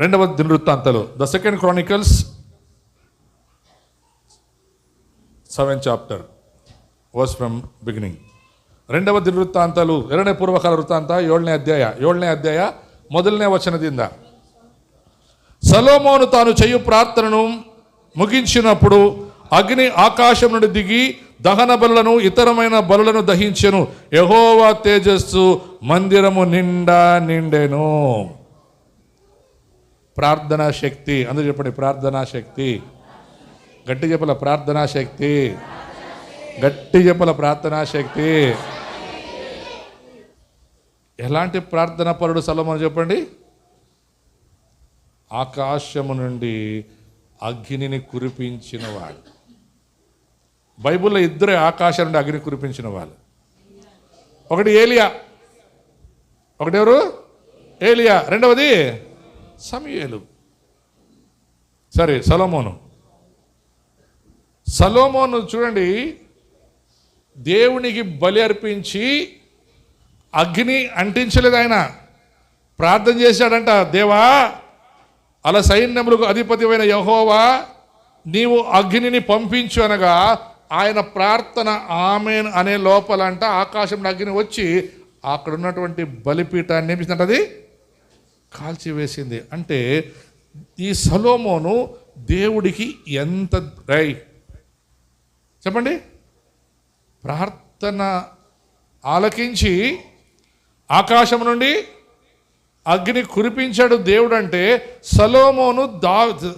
రెండవ దినవృత్తాంతాలు, the second chronicles 7th chapter verse from beginning. రెండవ దినవృత్తాంతాలు, ಎರಡನೇ ಪೂರ್ವಕಾಲ ವೃತ್ತಾಂತ 7ನೇ ಅಧ್ಯಾಯ ಮೊದಲನೇ ವಚನದಿಂದ. సొలొమోను తాను చేయు ప్రార్థనను ముగించినప్పుడు అగ్ని ఆకాశం నుండి దిగి దహన బలులను ఇతరమైన బలులను దహించెను. యెహోవా తేజస్సు మందిరము నిండా నిండెను. ప్రార్థనా శక్తి, అందరూ చెప్పండి ప్రార్థనా శక్తి. గట్టి చెప్పల ప్రార్థనా శక్తి, గట్టి చెప్పల ప్రార్థనా శక్తి. ఎలాంటి ప్రార్థనా పరుడు సొలొమోను చెప్పండి? ఆకాశము నుండి అగ్నిని కురిపించిన వాడు. బైబిల్లో ఇద్దరే ఆకాశం నుండి అగ్ని కురిపించిన వాళ్ళు. ఒకటి ఏలియా, ఒకటెవరు? ఏలియా. రెండవది సమూయేలు. సరే, సొలొమోను చూడండి, దేవునికి బలి అర్పించి అగ్ని అంటించలేదు. ఆయన ప్రార్థన చేశాడంట, దేవా అలా సైన్యములకు అధిపతివైన యెహోవా నీవు అగ్నిని పంపించు అనగా ఆయన ప్రార్థన ఆమేన్ అనే లోపలంట ఆకాశంలో అగ్ని వచ్చి అక్కడ ఉన్నటువంటి బలిపీఠాన్ని ఏమిస్తుందంట, అది కాల్చివేసింది. అంటే ఈ సొలొమోను దేవుడికి ఎంత చెప్పండి, ప్రార్థన ఆలకించి ఆకాశం నుండి అగ్ని కురిపించాడు దేవుడు. అంటే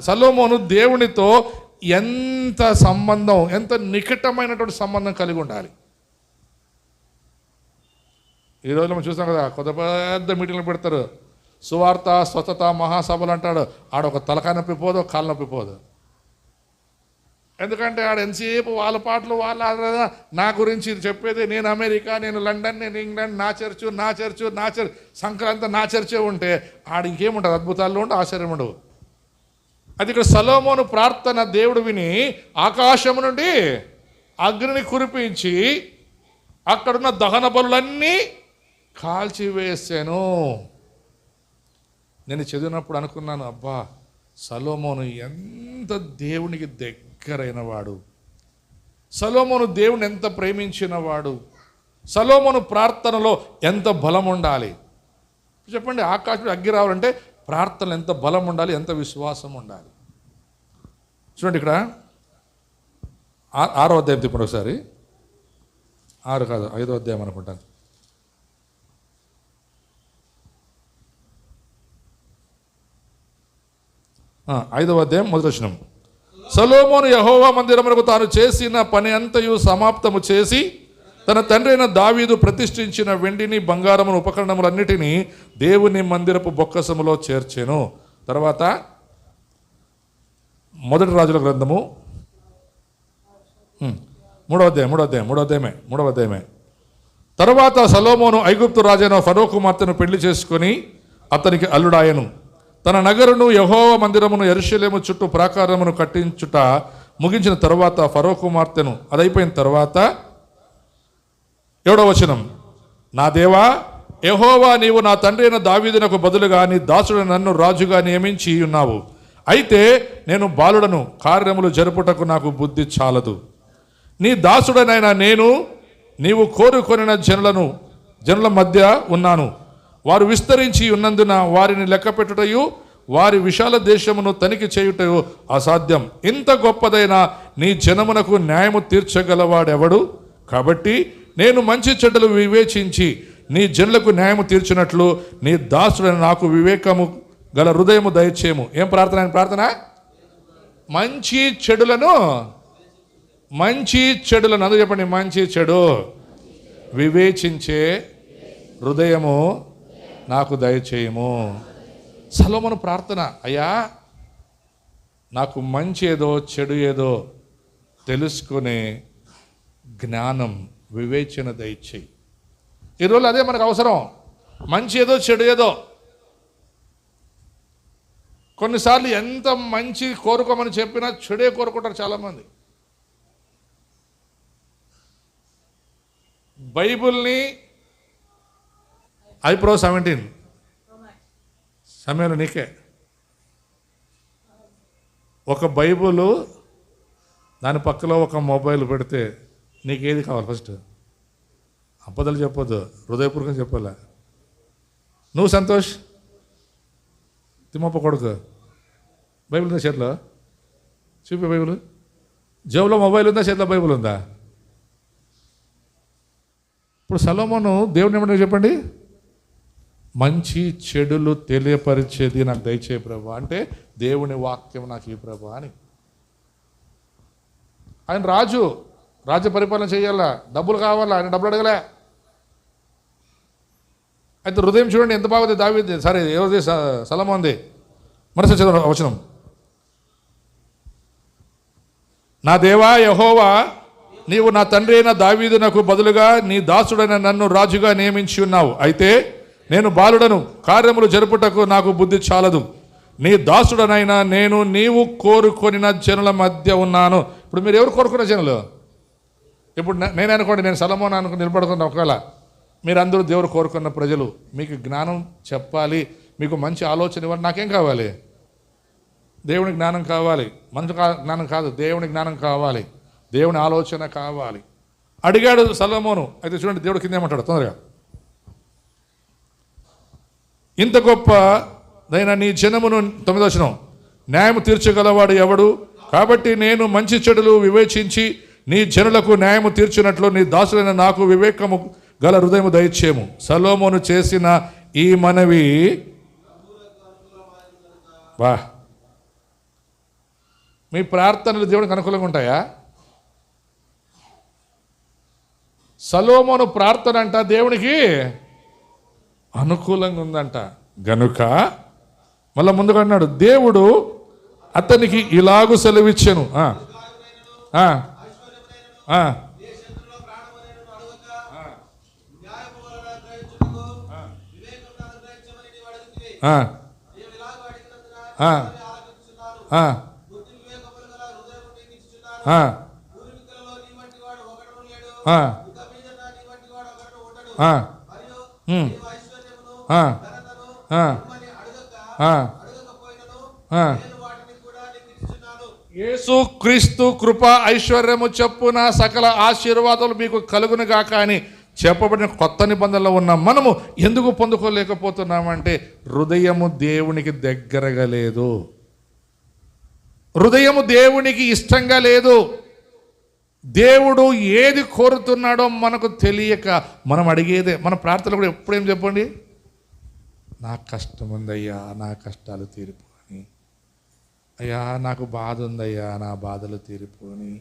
సొలొమోను దేవునితో ఎంత సంబంధం, ఎంత నికటమైనటువంటి సంబంధం కలిగి ఉండాలి. ఈ రోజులో మనం చూస్తాం కదా, కొత్త పెద్ద మీటింగ్లు పెడతారు, సువార్త స్వచ్ఛత మహాసభలు అంటాడు. ఆడొక తలకాయ నొప్పి పోదు, ఒక కాలు నొప్పి పోదు. ఎందుకంటే ఆడ ఎంతసేపు వాళ్ళ పాటలు వాళ్ళ నా గురించి చెప్పేది, నేను అమెరికా, నేను లండన్, నేను ఇంగ్లాండ్, నా చర్చ్ సంక్రాంతి నా చర్చే ఉంటే ఆడ ఇంకేముంటుంది, అద్భుతాలు ఉండవు, ఆశ్చర్యం ఉండవు. అది ఇక్కడ సొలొమోను ప్రార్థన దేవుడు విని ఆకాశము నుండి అగ్నిని కురిపించి అక్కడున్న దహన బలులన్నీ కాల్చివేసాను. నేను చదివినప్పుడు అనుకున్నాను, అబ్బా సొలొమోను ఎంత దేవునికి దగ్గరైన వాడు, సొలొమోను దేవుని ఎంత ప్రేమించిన వాడు, సొలొమోను ప్రార్థనలో ఎంత బలం ఉండాలి చెప్పండి. ఆకాశం అగ్గి రావాలంటే ప్రార్థనలు ఎంత బలం ఉండాలి, ఎంత విశ్వాసం ఉండాలి. చూడండి ఇక్కడ 6వ అధ్యాయం తిప్పండి ఒకసారి. 6 కాదు 5వ అధ్యాయం అనుకుంటాను. ఐదవ అధ్యాయం మొదటి వచనం. సొలొమోను యెహోవా మందిరమునకు తాను చేసిన పని అంతయు సమాప్తము చేసి తన తండ్రి అయిన దావీదు ప్రతిష్ఠించిన వెండిని బంగారమును ఉపకరణములన్నిటినీ దేవుని మందిరపు బొక్కసములో చేర్చెను. తర్వాత మొదటి రాజుల గ్రంథము 3వ అధ్యాయమే. తర్వాత సొలొమోను ఐగుప్తు రాజైన ఫరో కుమార్తెను పెళ్లి చేసుకొని అతనికి అల్లుడాయను. తన నగరును యెహోవా మందిరమును యెరూషలేము చుట్టూ ప్రాకారమును కట్టించుట ముగించిన తర్వాత ఫరో కుమార్తెను, అదైపోయిన తర్వాత 7వ వచనం, నా దేవా యెహోవా నీవు నా తండ్రి అయిన దావీదునకు బదులుగా నీ దాసుడు నన్ను రాజుగా నియమించి ఉన్నావు. అయితే నేను బాలుడను, కార్యములు జరుపుటకు నాకు బుద్ధి చాలదు. నీ దాసుడనైనా నేను నీవు కోరుకొనిన జనుల మధ్య ఉన్నాను. వారు విస్తరించి ఉన్నందున వారిని లెక్కపెట్టుటయు వారి విశాల దేశమును తనిఖీ చేయుటయు అసాధ్యం. ఇంత గొప్పదైన నీ జనమునకు న్యాయము తీర్చగలవాడెవడు? కాబట్టి నేను మంచి చెడ్డలు వివేచించి నీ జనులకు న్యాయము తీర్చినట్లు నీ దాసుడైన నాకు వివేకము గల హృదయము దయచేయము. ఏం ప్రార్థన? మంచి చెడులను అందుకు చెప్పండి, మంచి చెడు వివేచించే హృదయము నాకు దయచేయము. సొలొమోను ప్రార్థన, అయ్యా నాకు మంచి ఏదో చెడు ఏదో తెలుసుకునే జ్ఞానం, వివేచన దయచేయి. ఈరోజు అదే మనకు అవసరం, మంచి ఏదో చెడు ఏదో. కొన్నిసార్లు ఎంత మంచి కోరుకోమని చెప్పినా చెడే కోరుకుంటారు చాలామంది. బైబిల్ని ఐప్రో 17 సమయంలో నీకే ఒక బైబుల్, దాని పక్కలో ఒక మొబైల్ పెడితే నీకేది కావాలి? ఫస్ట్ అబద్ధాలు చెప్పొద్దు, హృదయపూర్వకం చెప్పాలా. నువ్వు సంతోష్ తిమ్మప్ప కొడుకు, బైబిల్ ఉందా చేతిలో? చూపి బైబిల్. జేబులో మొబైల్ ఉందా, చేతిలో బైబిల్ ఉందా? ఇప్పుడు సొలొమోను దేవుని ఏమంటారు చెప్పండి? మంచి చెడులు తెలియపరిచేది నాకు దయచేయ ప్రభా అంటే దేవుని వాక్యం నాకు ఈ ప్రభా అని. ఆయన రాజ్య పరిపాలన చేయాలా, డబ్బులు కావాలా, ఆయన డబ్బులు అడగలే. అయితే హృదయం చూడండి ఎంత బాగుంది దావీదు, సరే ఎవరిది? సొలొమోనుది. మరొక చదువు వచనం. నా దేవా యెహోవా, నీవు నా తండ్రి అయిన దావీదునకు బదులుగా నీ దాసుడైన నన్ను రాజుగా నియమించి ఉన్నావు. అయితే నేను బాలుడను, కార్యములు జరుపుటకు నాకు బుద్ధి చాలదు. నీ దాసుడనైనా నేను నీవు కోరుకొనిన జనుల మధ్య ఉన్నాను. ఇప్పుడు మీరు ఎవరు కోరుకున్న జనులు? ఇప్పుడు నేను అనుకోండి, నేను సొలొమోను అనుకుని నిలబడుతున్నా. ఒకవేళ మీరందరూ దేవుడు కోరుకున్న ప్రజలు, మీకు జ్ఞానం చెప్పాలి, మీకు మంచి ఆలోచన ఇవ్వాలి. నాకేం కావాలి? దేవుని జ్ఞానం కావాలి. మనిషి జ్ఞానం కాదు, దేవుని జ్ఞానం కావాలి, దేవుని ఆలోచన కావాలి. అడిగాడు సొలొమోను. అయితే చూడండి దేవుడు కింద ఏమంటాడు తొందరగా. ఇంత గొప్పదైన నీ జనమును, 9వ వచనం, న్యాయము తీర్చగలవాడు ఎవడు? కాబట్టి నేను మంచి చెడులు వివేచించి నీ జనులకు న్యాయము తీర్చినట్లు నీ దాసులైన నాకు వివేకము గల హృదయము దయచేయము. సొలొమోను చేసిన ఈ మనవి వా మీ ప్రార్థనలు దేవునికి అనుకూలంగా ఉంటాయా? సొలొమోను ప్రార్థన అంట దేవునికి అనుకూలంగా ఉందంట. గనుక మళ్ళా ముందుగా అన్నాడు, దేవుడు అతనికి ఇలాగు సెలవిచ్చెను. యేసు క్రీస్తు కృప ఐశ్వర్యము చొప్పున సకల ఆశీర్వాదాలు మీకు కలుగును గాక అని చెప్పబడిన కొత్త నిబంధనలో ఉన్న మనము ఎందుకు పొందుకోలేకపోతున్నామంటే హృదయము దేవునికి దగ్గరగా లేదు, హృదయము దేవునికి ఇష్టంగా లేదు. దేవుడు ఏది కోరుతున్నాడో మనకు తెలియక మనం అడిగేదే. మన ప్రార్థనలు కూడా ఎప్పుడేం చెప్పండి, నా కష్టం ఉందయ్యా, నా కష్టాలు తీరిపోని, అయ్యా నాకు బాధ ఉందయ్యా, నా బాధలు తీరిపోని,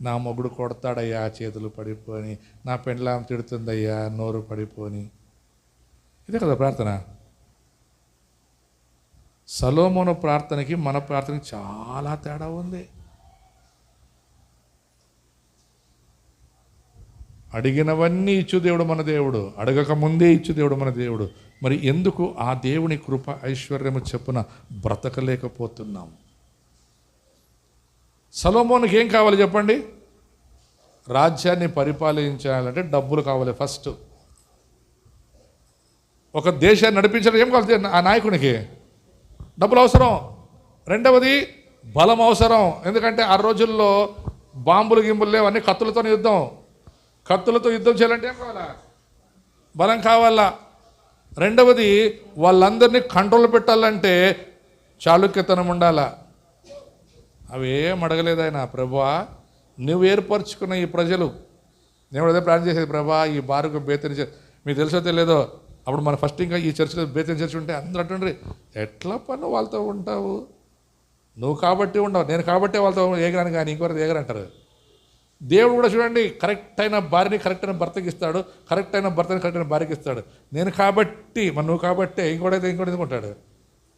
నా మొగుడు కొడతాడయ్యా, చేతులు పడిపోని, నా పెండ్లాం తిడుతుందయ్యా, నోరు పడిపోని. ఇదే కదా ప్రార్థన. సొలొమోను ప్రార్థనకి మన ప్రార్థనకి చాలా తేడా ఉంది. అడిగినవన్నీ ఇచ్చు దేవుడు మన దేవుడు, అడగక ముందే ఇచ్చు దేవుడు మన దేవుడు. మరి ఎందుకు ఆ దేవుని కృప ఐశ్వర్యము చెప్పున బ్రతకలేకపోతున్నాం? సొలొమోనుకి ఏం కావాలి చెప్పండి? రాజ్యాన్ని పరిపాలించాలంటే డబ్బులు కావాలి. ఫస్ట్ ఒక దేశాన్ని నడిపించడం ఏం కావాలి? ఆ నాయకునికి డబ్బులు అవసరం. రెండవది బలం అవసరం. ఎందుకంటే ఆ రోజుల్లో బాంబులు గింబులు లేవు, అన్నీ కత్తులతో యుద్ధం. కత్తులతో యుద్ధం చేయాలంటే ఏం కావాలా? బలం కావాలా. రెండవది వాళ్ళందరినీ కంట్రోల్ పెట్టాలంటే చాళుక్యతనం ఉండాలా. అవేం అడగలేదు ఆయన. ప్రభువా, నువ్వు ఏర్పరచుకున్న ఈ ప్రజలు, నేను అదే ప్లాన్ చేసేది. ప్రభా, ఈ బారుకు బేతని మీకు తెలుసో తెలియదో, అప్పుడు మన ఫస్ట్ ఇంకా ఈ చర్చిలో బేతని చర్చ్ ఉంటే అందరూ అంటుండ్రి, ఎట్లా పన్ను వాళ్ళతో ఉంటావు, నువ్వు కాబట్టి ఉండవు, నేను కాబట్టి వాళ్ళతో ఏగరాను కానీ ఇంకొకరు ఏగరంటారు. దేవుడు కూడా చూడండి, కరెక్ట్ అయిన భార్యని కరెక్ట్ అయిన భర్తకి ఇస్తాడు, కరెక్ట్ అయిన భర్తని కరెక్ట్ అయిన భార్యకి ఇస్తాడు. నేను కాబట్టి మరి నువ్వు కాబట్టి ఇంకోటి ఎందుకుంటాడు,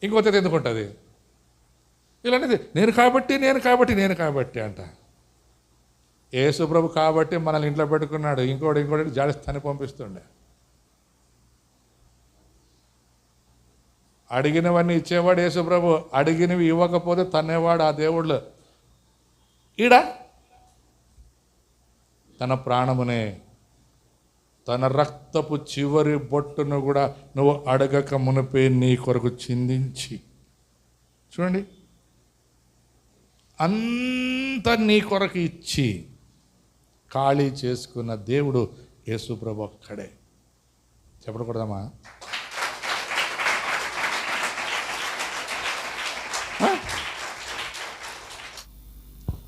ఇంకోటి ఎందుకుంటుంది. ఇలాంటిది నేను కాబట్టి అంట. యేసు ప్రభు కాబట్టి మనల్ని ఇంట్లో పెట్టుకున్నాడు, ఇంకోటి జాడిస్తాన్ని పంపిస్తుండే. అడిగినవన్నీ ఇచ్చేవాడు యేసు ప్రభు, అడిగినవి ఇవ్వకపోతే తన్నేవాడు ఆ దేవుళ్ళు. ఈడ తన ప్రాణమునే, తన రక్తపు చివరి బొట్టును కూడా నువ్వు అడగక మునిపే నీ కొరకు చిందించి, చూడండి అంత నీ కొరకు ఇచ్చి ఖాళీ చేసుకున్న దేవుడు యేసు ప్రభు ఒక్కడే. చెప్పకూడదమ్మా?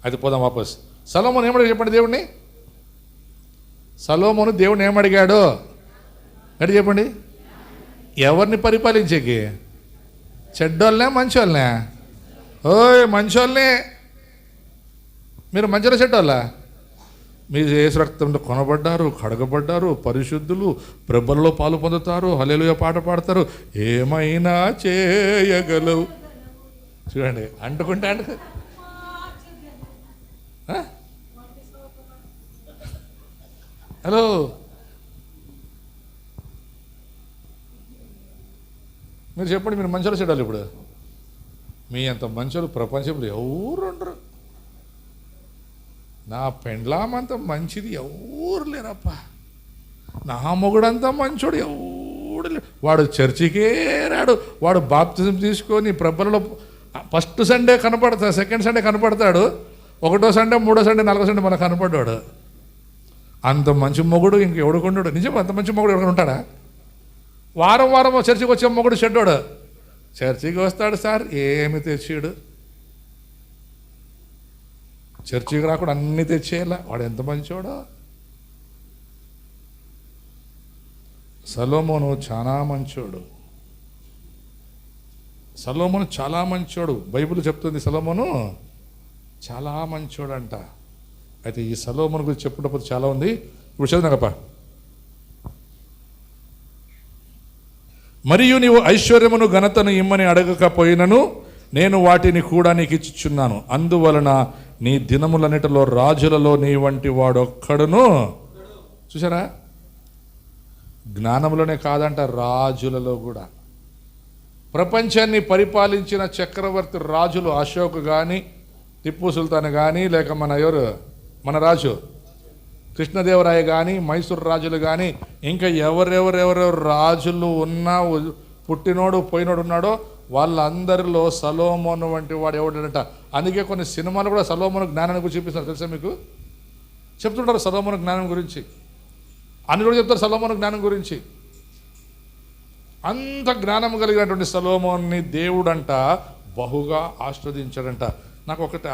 అది పోదాం వాపస్. సొలొమోను ఏమడిగా చెప్పండి దేవుడిని? సొలొమోను దేవుడిని ఏమడిగాడు అడిగి చెప్పండి. ఎవరిని పరిపాలించేకి? చెడ్డోళ్ళనే మంచోళ్ళనే? ఓయ్ మంచోళ్ళనే. మీరు మంచిగా చెడ్డోళ్ళ? మీరు యేసు రక్తంలో కొనబడ్డారు, కడగబడ్డారు, పరిశుద్ధులు, ప్రభువులో పాలు పొందుతారు, హల్లెలూయా పాట పాడతారు, ఏమైనా చేయగలవు. చూడండి, అంటుకుంటే హలో, మీరు చెప్పండి, మీరు మంచోళ్ళు చెడ్డోళ్ళు? ఇప్పుడు మీ అంత మంచోళ్ళు ప్రపంచంలో ఎవరు ఉండరు. నా పెండ్లామంత మంచిది ఎవరు లేరప్ప. నా మొగుడంతా మంచోడు ఎవడు లేడు. వాడు చర్చికే రాడు. వాడు బాప్తిజం తీసుకొని ప్రభువులో ఫస్ట్ సండే కనపడతాడు, సెకండ్ సండే కనపడతాడు, ఒకటో సండే, మూడో సండే, నాలుగో సండే మనకు కనపడ్డాడు. అంత మంచి మొగుడు ఇంకెవడుకుంటాడు? నిజం, అంత మంచి మొగుడు ఎవరు ఉంటాడా? వారం వారం చర్చికి వచ్చే మొగుడు చెడ్డోడు. చర్చికి వస్తాడు సార్, ఏమి తెచ్చాడు? చర్చికి రాకుండా అన్నీ తెచ్చేయాల. వాడు ఎంత మంచోడో. సొలొమోను చాలా మంచోడు. సొలొమోను చాలా మంచోడు. బైబిల్ చెప్తుంది సొలొమోను చాలా మంచోడంట. అయితే ఈ సొలొమోను గురించి చెప్పుకున్నప్పుడు చాలా ఉంది. ఇప్పుడు చదివినాకప్ప. మరియు నీవు ఐశ్వర్యమును ఘనతను ఇమ్మని అడగకపోయినను నేను వాటిని కూడా నీకు ఇచ్చుచున్నాను. అందువలన నీ దినములన్నిటిలో రాజులలో నీ వంటి వాడొక్కడును. చూసారా, జ్ఞానంలోనే కాదంట, రాజులలో కూడా. ప్రపంచాన్ని పరిపాలించిన చక్రవర్తి రాజులు, అశోక్ కానీ, టిప్పు సుల్తాన్ కానీ, లేక మన రాజు కృష్ణదేవరాయ కానీ, మైసూర్ రాజులు కానీ, ఇంకా ఎవరెవరెవరెవరు రాజులు ఉన్నా, పుట్టినోడు పోయినోడు ఉన్నాడో వాళ్ళందరిలో సొలొమోను వంటి వాడు ఎవడంట. అందుకే కొన్ని సినిమాలు కూడా సొలొమోను జ్ఞానాన్ని గురించి చూపిస్తారు. తెలుసా మీకు? చెప్తుంటారు సొలొమోను జ్ఞానం గురించి. అన్ని కూడా చెప్తారు సొలొమోను జ్ఞానం గురించి. అంత జ్ఞానం కలిగినటువంటి సొలొమోన్ని దేవుడంట బహుగా ఆస్వాదించాడంట. నాకు ఒకటి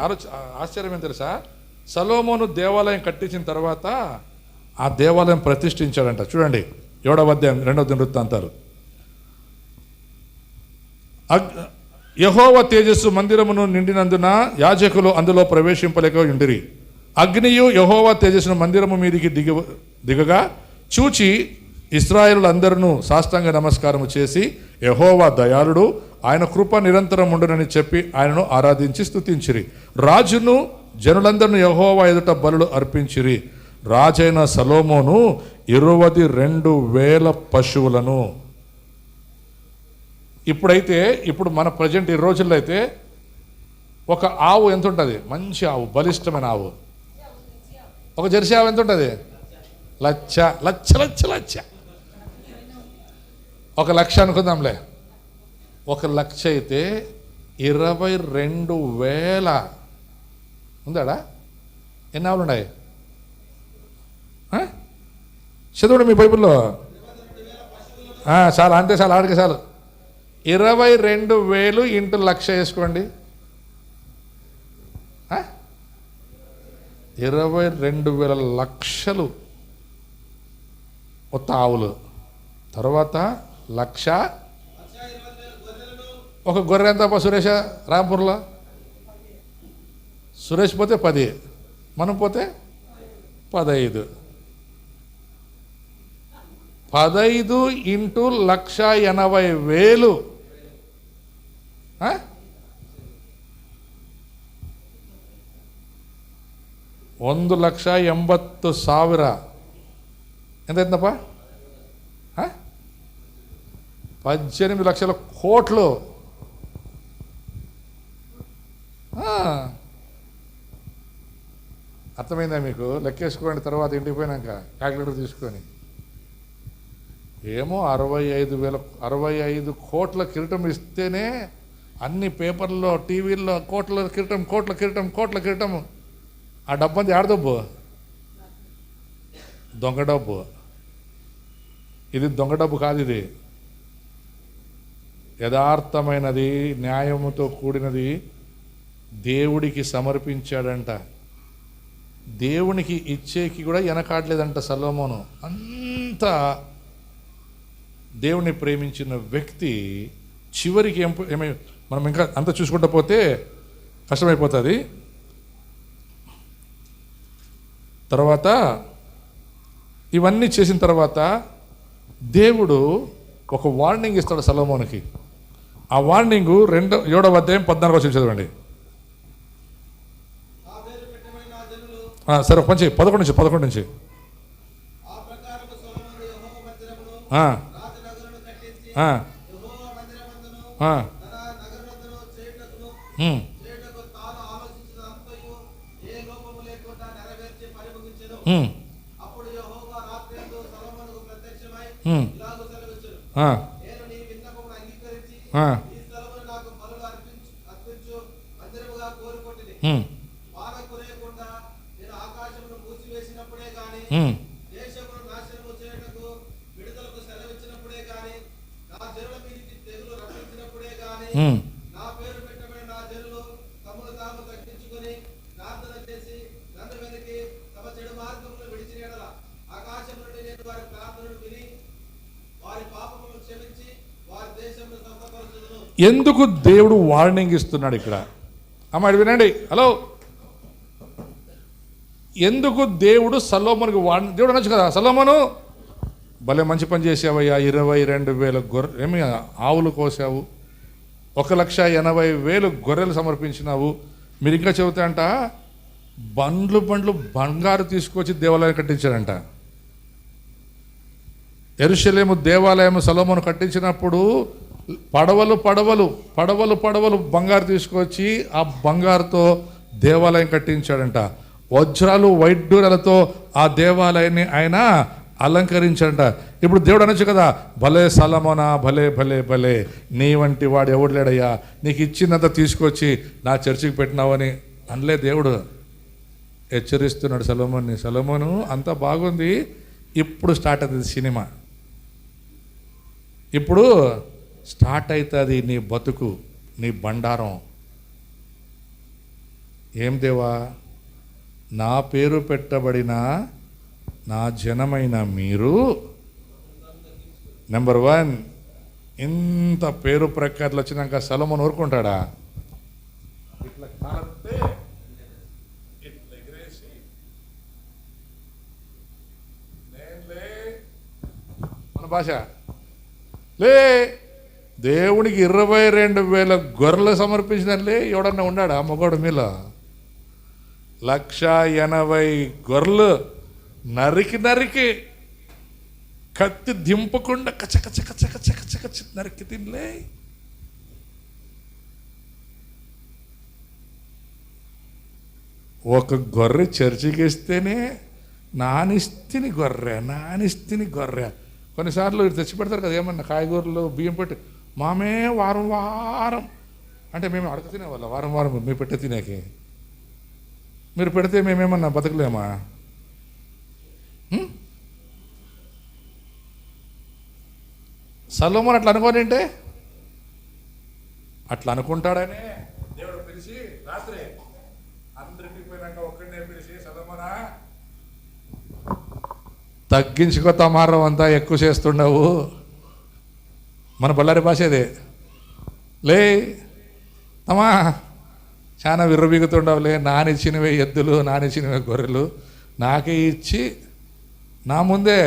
ఆశ్చర్యం ఏం తెలుసా? సొలొమోను దేవాలయం కట్టించిన తర్వాత ఆ దేవాలయం ప్రతిష్ఠించాడంట. చూడండి, 7వ అధ్యాయం 2వ దినవృత్తాంతాలు. యెహోవా తేజస్సు మందిరమును నిండినందున యాజకులు అందులో ప్రవేశింపలేక ఉండిరి. అగ్నియు యెహోవా తేజస్సును మందిరము మీదికి దిగగా చూచి ఇశ్రాయేలులందరూ సాష్టాంగ నమస్కారము చేసి, యెహోవా దయాళుడు, ఆయన కృప నిరంతరం ఉండునని చెప్పి ఆయనను ఆరాధించి స్తుతించిరి. రాజును జనులందరూ యెహోవా ఎదుట బలులు అర్పించిరి. రాజైన సొలొమోను 22,000 పశువులను. ఇప్పుడు మన ప్రజెంట్ ఈ రోజుల్లో అయితే ఒక ఆవు ఎంత ఉంటుంది? మంచి ఆవు, బలిష్టమైన ఆవు. ఒక జెర్సీ ఆవు ఎంత ఉంటుంది? లచ్చ లచ్చ లచ్చ లచ్చ. 1,00,000 అనుకుందాంలే. 1,00,000 అయితే 22,000 ఉందాడా? ఎన్ని ఆవులు ఉన్నాయి? చదవండి మీ బైబిల్లో. చాలా, అంతే, చాలా, ఆడికి చాలు. 22,000 ఇంటూ 1,00,000 వేసుకోండి. 22,000 లక్షలు కొత్త ఆవులు. తర్వాత 1,00,000. ఒక గొర్రె ఎంత సురేష? రాంపూర్లో సురేష్ పోతే 10, మనం పోతే 15. 15 ఇంటూ 1,80,000. 1,80,000. ఎంత అయిందప్పా? 18 లక్షల కోట్లు. అర్థమైందా మీకు? లెక్కేసుకోండి తర్వాత ఇంటికి పోయినాక క్యాలిక్యులేటర్ తీసుకొని. ఏమో 65 కోట్ల కిరీటం ఇస్తేనే అన్ని పేపర్లో, టీవీల్లో కోట్ల కిరీటం, కోట్ల కిరీటం, కోట్ల కిరీటం. ఆ డబ్బంది ఆడ డబ్బు, దొంగ డబ్బు. ఇది దొంగ డబ్బు కాదు, ఇది యథార్థమైనది, న్యాయముతో కూడినది, దేవుడికి సమర్పించాడంట. దేవునికి ఇచ్చేకి కూడా వెనకాడలేదంట సొలొమోను. అంత దేవుణ్ణి ప్రేమించిన వ్యక్తి చివరికి మనం ఇంకా అంత చూసుకుంటూ పోతే కష్టమైపోతుంది. తర్వాత ఇవన్నీ చేసిన తర్వాత దేవుడు ఒక వార్నింగ్ ఇస్తాడు సొలొమోనుకి. ఆ వార్నింగు 7వ అధ్యాయం 14 చదవండి. సరే, ఒక మంచి 11 నుంచి ఎందుకు దేవుడు వార్నింగ్ ఇస్తున్నాడు ఇక్కడ? అమ్మాయి వినండి, హలో. ఎందుకు దేవుడు సొలొమోనుకి వార్నింగ్? దేవుడు అనొచ్చు కదా, సొలొమోను భలే మంచి పని చేసావయ్యా, 22,000 ఆవులు కోసావు, 1,80,000 గొర్రెలు సమర్పించినావు. మీరు ఇంకా చెబుతా అంట, బండ్లు బంగారు తీసుకొచ్చి దేవాలయం కట్టించాడంట. యెరూషలేము దేవాలయం సొలొమోను కట్టించినప్పుడు పడవలు బంగారు తీసుకొచ్చి ఆ బంగారుతో దేవాలయం కట్టించాడంట. వజ్రాలు వైడ్డూరాలతో ఆ దేవాలయాన్ని ఆయన అలంకరించాడంట. ఇప్పుడు దేవుడు అనొచ్చు కదా, భలే సొలొమోనా, భలే భలే భలే, నీ వంటి వాడు ఎవడు లేడయ్యా, నీకు ఇచ్చినంత తీసుకొచ్చి నా చర్చికి పెట్టినావని అనలే. దేవుడు హెచ్చరిస్తున్నాడు సొలొమోన్ని. సొలొమోను అంతా బాగుంది, ఇప్పుడు స్టార్ట్ అవుతుంది సినిమా. ఇప్పుడు స్టార్ట్ అవుతుంది నీ బతుకు, నీ బండారం. ఏం దేవా, నా పేరు పెట్టబడిన నా జనమైన మీరు, నెంబర్ 1, ఇంత పేరు ప్రఖ్యాతులు వచ్చినాక సొలొమోను ఊరుకుంటాడా? ఇట్లా కాలితే ఇట్లా ఎగిరేసి, మన భాష లే, దేవునికి 22,000 గొర్రెలు సమర్పించినట్లే ఎవడన్నా ఉన్నాడా మొగోడు మీలో? 1,80,000 గొర్రెలు నరికి కత్తి దింపకుండా కచ్చ నరికి తినలే. ఒక గొర్రె చర్చికి ఇస్తేనే నానిస్తిని గొర్రె. కొన్నిసార్లు తెచ్చి పెడతారు కదా, ఏమన్నా కాయగూరలు బియ్యం పెట్టి, మామే వారం అంటే మేము అడగ తినేవాళ్ళ, వారం మీ పెట్టే తినేకి. మీరు పెడితే మేమేమన్నా బతకలేమా? సొలొమోను అట్లా అనుకోనింటే, అట్లా అనుకుంటాడనే దేవుడు పిలిచి రాత్రి అందరికి పోయినాక ఒక్కడినే పిలిచి, సొలొమోనా తగ్గించుకో, తమారం అంతా ఎక్కువ చేస్తుండవు. మన బళ్ళారి భాష అదే, లే తమా చాలా విర్రబీగుతుండవులే, నానిచ్చినవే ఎద్దులు, నానిచ్చినవే గొర్రెలు నాకే ఇచ్చి నా ముందే